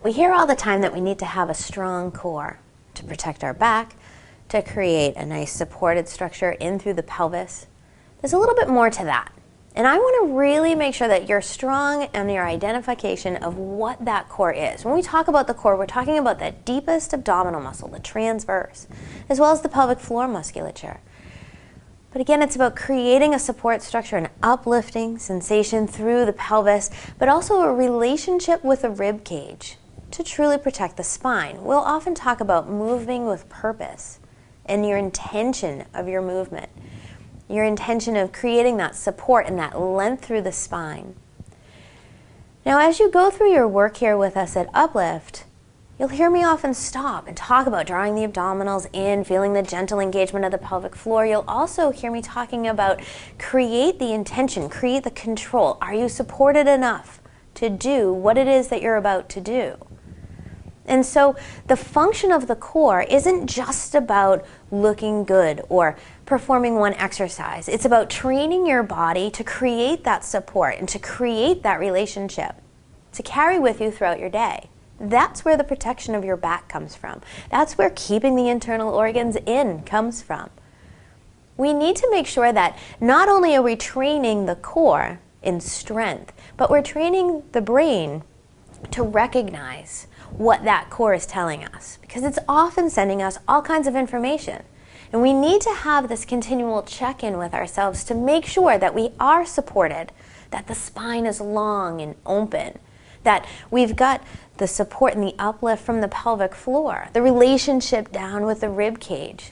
We hear all the time that we need to have a strong core to protect our back, to create a nice supported structure in through the pelvis. There's a little bit more to that. And I want to really make sure that you're strong in your identification of what that core is. When we talk about the core, we're talking about that deepest abdominal muscle, the transverse, as well as the pelvic floor musculature. But again, it's about creating a support structure, an uplifting sensation through the pelvis, but also a relationship with the rib cage to truly protect the spine. We'll often talk about moving with purpose and your intention of your movement. Your intention of creating that support and that length through the spine. Now, as you go through your work here with us at Uplift, you'll hear me often stop and talk about drawing the abdominals in, feeling the gentle engagement of the pelvic floor. You'll also hear me talking about create the intention, create the control. Are you supported enough to do what it is that you're about to do? And so the function of the core isn't just about looking good or performing one exercise. It's about training your body to create that support and to create that relationship to carry with you throughout your day. That's where the protection of your back comes from. That's where keeping the internal organs in comes from. We need to make sure that not only are we training the core in strength, but we're training the brain to recognize what that core is telling us, because it's often sending us all kinds of information. And we need to have this continual check-in with ourselves to make sure that we are supported, that the spine is long and open, that we've got the support and the uplift from the pelvic floor, the relationship down with the rib cage,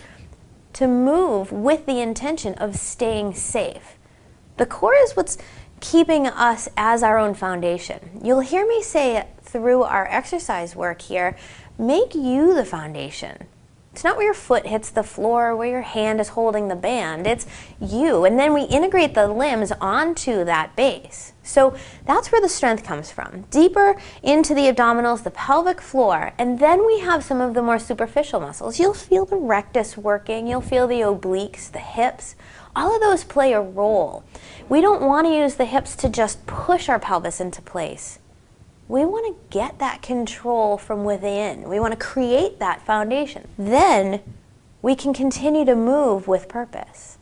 to move with the intention of staying safe. The core is what's keeping us as our own foundation. You'll hear me say it through our exercise work here, make you the foundation. It's not where your foot hits the floor or where your hand is holding the band, it's you. And then we integrate the limbs onto that base. So that's where the strength comes from. Deeper into the abdominals, the pelvic floor, and then we have some of the more superficial muscles. You'll feel the rectus working, you'll feel the obliques, the hips. All of those play a role. We don't want to use the hips to just push our pelvis into place. We want to get that control from within. We want to create that foundation. Then we can continue to move with purpose.